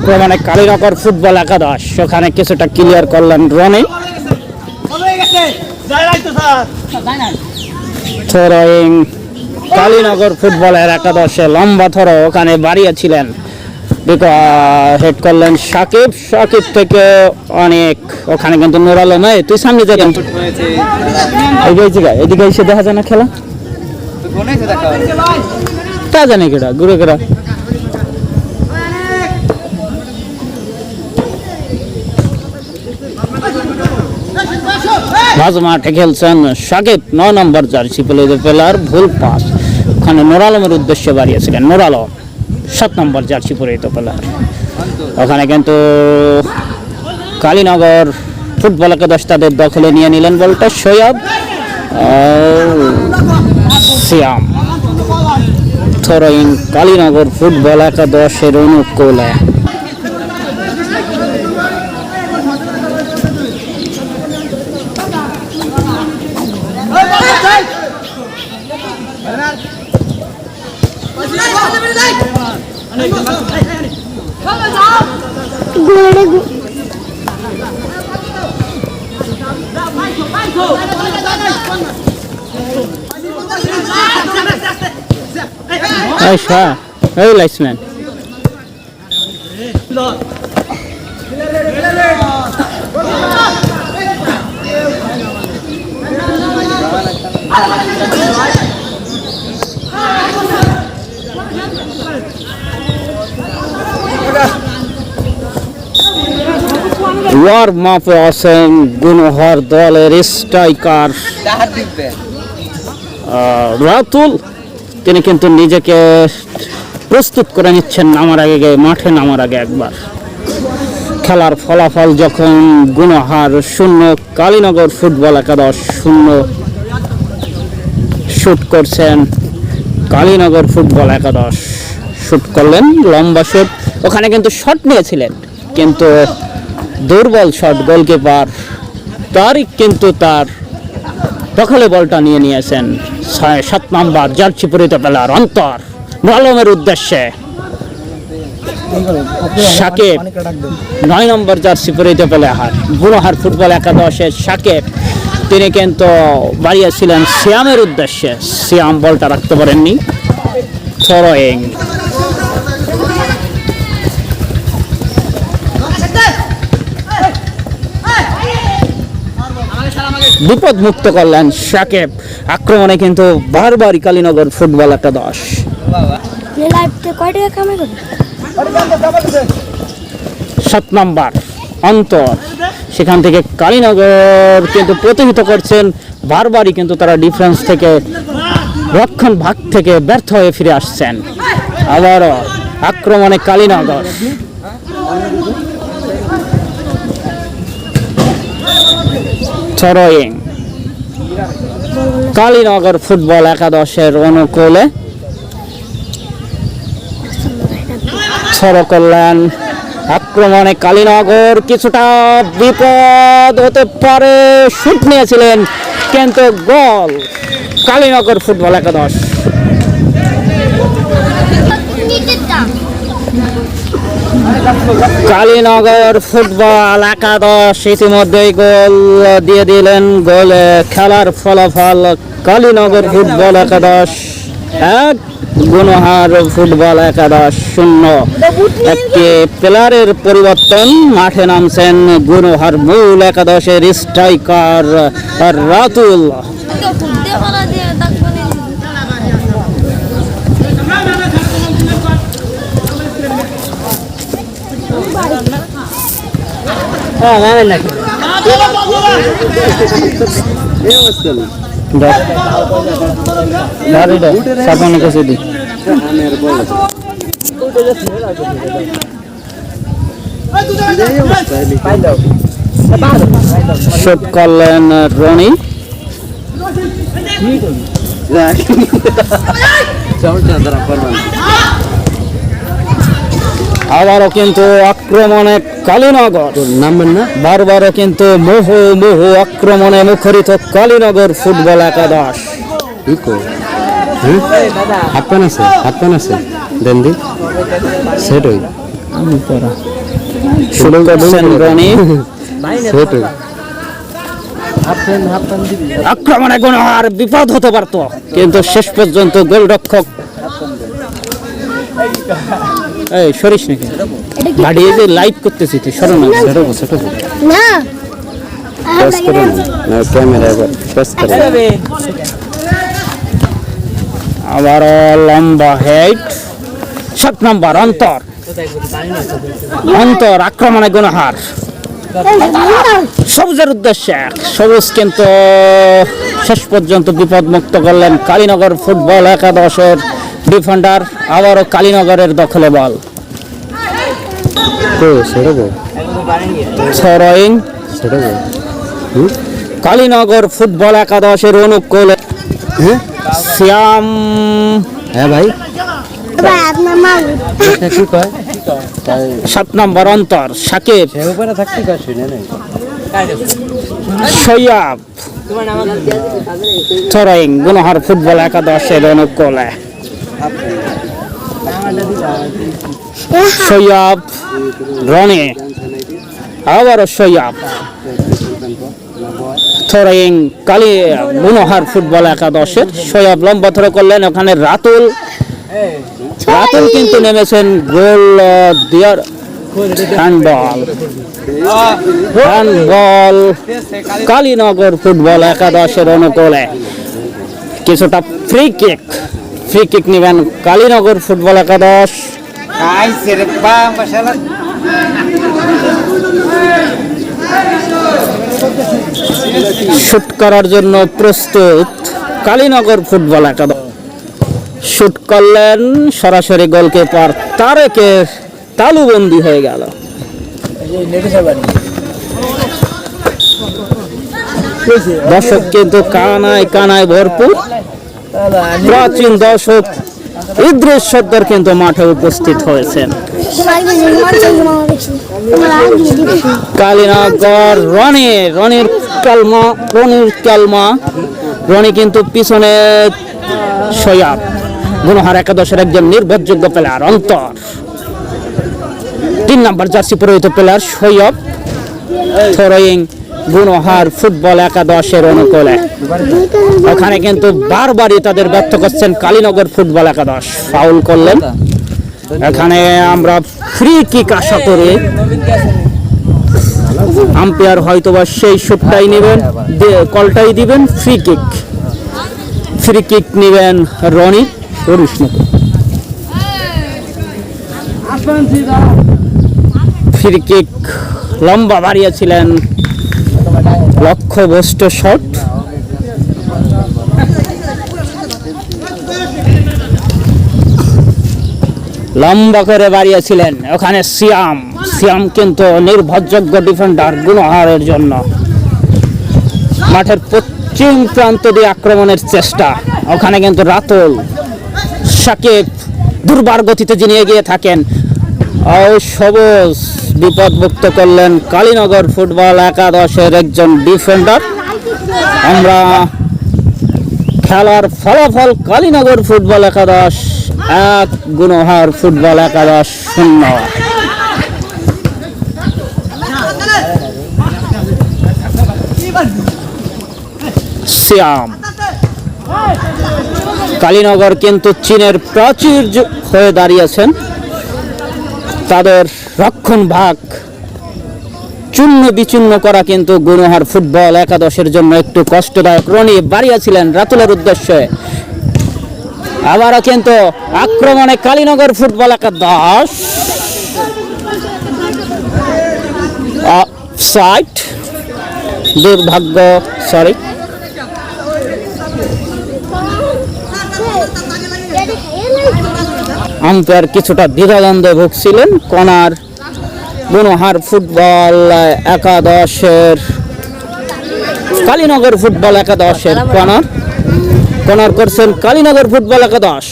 আক্রমণে কালীনগর ফুটবল একাদশ, সেখানে কিছুটা ক্লিয়ার করলেন রনি। থ্রোয়িং কালীনগর ফুটবলের একাদশে লম্বা থ্রো ওখানে বাড়িয়েছিলেন, হেড করলেন সাকিব। সাকিব থেকে অনেক ওখানে কিন্তু নুর আলম, তুই সামনে যেতেন এদিকে এসে দেখা যায় না খেলা, তা জানি কেটা ঘুরে কেটা। মাঝ মাঠে খেলছেন সাকিব, 9 নম্বর জার্সি প্লেয়ার। ভুল পাস ওখানে নুর আলমের উদ্দেশ্যে বাড়িয়েছিলেন নুর আলম, 7 নম্বর জার্সি পরিহিত প্লেয়ার। ওখানে কিন্তু কালীনগর ফুটবল একাদশ তাদের দখলে নিয়ে নিলেন বলটা। সৈয়দ সিয়াম থ্রোয়িং কালীনগর ফুটবল একাদশের অনুকূলে। Hey, linesman. ওয়ার্ম আপ আছেন গুনহার দলের স্ট্রাইকার রাতুল, তিনি কিন্তু নিজেকে প্রস্তুত করে নিচ্ছেন নামার আগে, মাঠে নামার আগে একবার। খেলার ফলাফল যখন গুনহার 0, কালীনগর ফুটবল একাদশ 0। শুট করছেন কালীনগর ফুটবল একাদশ, শুট করলেন লম্বা শুট। ওখানে কিন্তু শট নিয়েছিলেন কিন্তু দুর্বল শট, গোলকিপার তারিক কিন্তু তার দখলে বলটা নিয়ে নিয়েছেন। 7 নম্বর জার্সি পরিহিত প্লেয়ার অন্তর আলমের উদ্দেশ্যে। সাকিব 9 নম্বর জার্সি পরিহিত প্লেয়ার গুনহার ফুটবল একাদশের সাকিব, তিনি কিন্তু বাড়িয়েছিলেন সিয়ামের উদ্দেশ্যে। সিয়াম বলটা রাখতে পারেননি। থ্রোয়িং বিপদ মুক্ত করলেন সাকিব। আক্রমণে কিন্তু বারবারই কালীনগর ফুটবল একাদশ। 7 নম্বর অন্তর, সেখান থেকে কালীনগর কিন্তু প্রতিহত করছেন বারবারই, কিন্তু তারা ডিফেন্স থেকে রক্ষণ ভাগ থেকে ব্যর্থ হয়ে ফিরে আসছেন। আবারও আক্রমণে কালীনগর। থ্রোয়িং কালীনগর ফুটবল একাদশের অনুকূলে। থ্রো করলেন আক্রমণে কালীনগর, কিছুটা বিপদ হতে পারে, শুট নিয়েছিলেন কিন্তু গোল কালীনগর ফুটবল একাদশ। কালীনগর ফুটবল একাদশ ইতিমধ্যেই গোল দিয়ে দিলেন। গোলে খেলার ফলাফল কালীনগর ফুটবল একাদশ 1, গুনহার ফুটবল একাদশ 0। একটি প্লেয়ারের পরিবর্তন, মাঠে নামছেন গুনহার মূল একাদশের স্ট্রাইকার রাতুল। শুট করলেন রনি। আবারও কিন্তু আক্রমণে কালীনগর, নামবেন না বারবারও কিন্তু মোহো আক্রমণে মুখরিত কালীনগর ফুটবল একাদশ। হাত পান আছে দেন দি সেটাই আমি পড়া শুট করছেন রনি। আক্রমণে গুনহার বিপদ হতে পারত, কিন্তু শেষ পর্যন্ত গোলরক্ষক এই সরিস নাকি গাড়ি যে লাইভ করতেছি তুই সরো না। না ক্যামেরা আবার লম্বা হেড। 7 নম্বর অন্তর, অন্তর আক্রমণে গুনহার সবুজের উদ্দেশ্যে। সবুজ কিন্তু শেষ পর্যন্ত বিপদ মুক্ত করলেন কালীনগর ফুটবল একাদশের ডিফেন্ডার। আবারও কালীনগরের দখলে বল। থ্রোয়িং কালীনগর ফুটবল একাদশের অনুকূলে শ্যাম। হ্যাঁ ভাই, আপনার মা 7 নম্বর অন্তর সাকিব, থাকতে সৈয়াব। থ্রোয়িং গুনহার ফুটবল একাদশের অনুকূলে সৈয়াব, রনি, আবারও সৈয়াব। থ্রোয়িং কালী গুনহার ফুটবল একাদশের। সৈয়াব লম্বা থ্রো করলেন, ওখানে রাতুল। রাতুল কিন্তু নেমেছেন গোল দেওয়ার। হ্যান্ডবল, হ্যান্ডবল কালীনগর ফুটবল একাদশের অনুকূলে। কিছুটা ফ্রি কিক, ফ্রি কিক নেবেন কালীনগর ফুটবল একাদশ। শুট করার জন্য প্রস্তুত কালীনগর ফুটবল একাদশ। শুট করলেন সরাসরি গোলকিপার তারেকের তালুবন্দি হয়ে গেল। দর্শক কিন্তু কানায় কানায় ভরপুর। প্রাচীন দর্শক ইদ্রিস সর্দার কিন্তু মাঠে উপস্থিত হয়েছেন। কালীনগর রনির কালমা। রনি কিন্তু পিছনে সৈয়াব গুনহার একাদশের একজন নির্ভরযোগ্য প্লেয়ার। অন্তর 3 নম্বর জার্সি পরিহিত প্লেয়ার সৈয়ব। থ্রোয়িং গুনহার ফুটবল একাদশের অনুকূলে। ওখানে কিন্তু বারবারই তাদের ব্যর্থ করছেন কালীনগর ফুটবল একাদশ। ফাউল করলেন। এখানে আমরা ফ্রি কিক আশা করি। আম্পায়ার হয়তোবা সেই শুটটাই নেবেন, কলটাই দিবেন। ফ্রি কিক, ফ্রি কিক নেবেন রনি। ফ্রি কিক লম্বা বাড়িয়েছিলেন, লক্ষ্যভ্রষ্ট শট। লম্বা করে বাড়িয়েছিলেন, ওখানে সিয়াম। সিয়াম কিন্তু নির্ভরযোগ্য ডিফেন্ডার গুনহারের জন্য। মাঠের পশ্চিম প্রান্ত দিয়ে আক্রমণের চেষ্টা। ওখানে কিন্তু রাতুল, সাকিব দুর্বার গতিতে যিনি এগিয়ে থাকেন। সবুজ বিপদমুক্ত করলেন কালীনগর ফুটবল একাদশের একজন ডিফেন্ডার। আমরা খেলার ফলাফল কালীনগর ফুটবল একাদশ 1, গুনহার ফুটবল একাদশ 0। শ্যাম। কালীনগর কিন্তু চীনের প্রাচীর হয়ে দাঁড়িয়েছেন। তাদের রক্ষণ ভাগ চূর্ণ বিচূর্ণ করা কিন্তু গুনহার ফুটবল একাদশের জন্য একটু কষ্টদায়ক। রনি বাড়িয়েছিলেন রাতুলের উদ্দেশ্যে। আবারও কিন্তু আক্রমণে কালীনগর ফুটবল একাদশ। অফসাইড, দুর্ভাগ্য, সরি। আম্পায়ার কিছুটা দ্বিধাদ্বন্দ্বে ভুগছিলেন। কর্নার গুনহার ফুটবল একাদশের, কালীনগর ফুটবল একাদশের কর্নার করছেন কালীনগর ফুটবল একাদশ।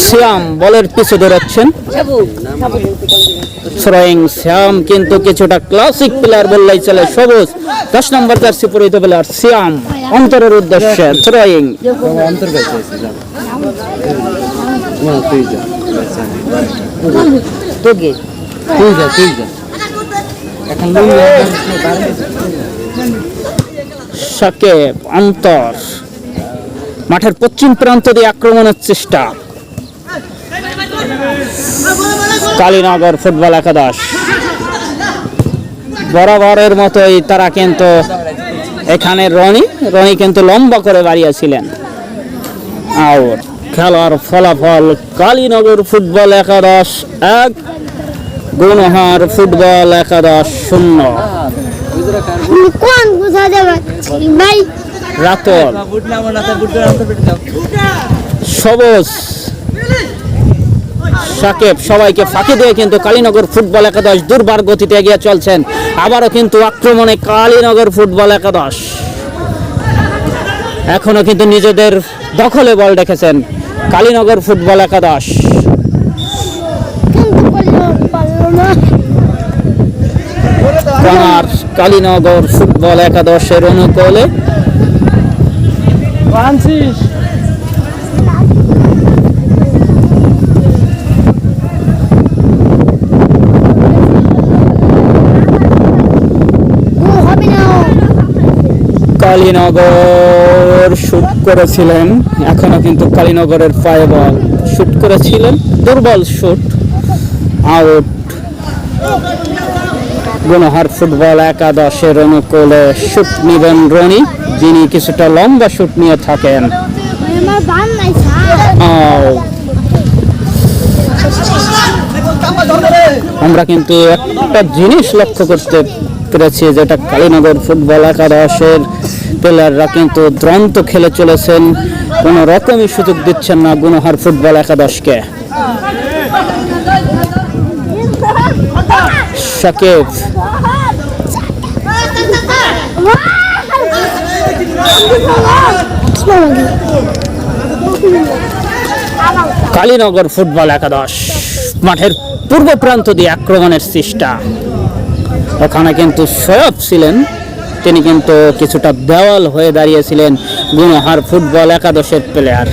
শ্যাম বলের পিছু দৌড়াচ্ছেন। থ্রোয়িং শ্যাম কিন্তু কিছুটা ক্লাসিক প্লেয়ার বললেই চলে। সবুজ 10 নম্বর জার্সি পরিহিত প্লেয়ার শ্যাম অন্তরের উদ্দেশ্যে থ্রোয়িং। তুই যা এখন সাকিব অন্তর মাঠের পশ্চিম প্রান্ত দিয়ে আক্রমণের চেষ্টা। কালীনগর ফুটবল একাদশ বরাবরের মতোই তারা কিন্তু এখানে রনি কিন্তু লম্বা করে বাড়িয়েছিলেন। আউট। খেলার ফলাফল কালীনগর ফুটবল একাদশ 1, গুনহার ফুটবল একাদশ 0। কোন বুঝাতে পারছি ভাই? রাতল সবুজ সাকিব সবাইকে ফাঁকি দিয়ে কিন্তু কালীনগর ফুটবল একাদশ দুর্বার গতিতে এগিয়ে চলছেন। আবারও কিন্তু আক্রমণে কালীনগর ফুটবল একাদশ এখনো কিন্তু নিজেদের দখলে বল রেখেছেন কালীনগর ফুটবল একাদশ। কিন্তু পারলো না। কর্নার কালীনগর ফুটবল একাদশের অনুকূলে। হবে না। কালীনগর শুট করেছিলেন, এখনো কিন্তু কালীনগরের পায়ে বল শুট করেছিলেন, দুর্বল শুট। আউট। গুনহার ফুটবল একাদশের অনুকূলে শুট নিবেন রনি, যিনি কিছুটা লম্বা শুট নিয়ে থাকেন। আমার বান নাই স্যার। আউট। আমরা কিন্তু একটা জিনিস লক্ষ্য করতে পেরেছি, যেটা কালীনগর ফুটবল একাদশের প্লেয়াররা কিন্তু দ্রন্ত খেলে চলেছেন, কোনো রকমই সুযোগ দিচ্ছেন না গুনহার ফুটবল একাদশকে। সাকিব কালীনগর ফুটবল একাদশ মাঠের পূর্ব প্রান্ত দিয়ে আক্রমণের চেষ্টা। ওখানে কিন্তু সৈয়দ ছিলেন, তিনি কিন্তু কিছুটা দেওয়াল হয়ে দাঁড়িয়েছিলেন গুনহার ফুটবল একাদশের প্লেয়ার।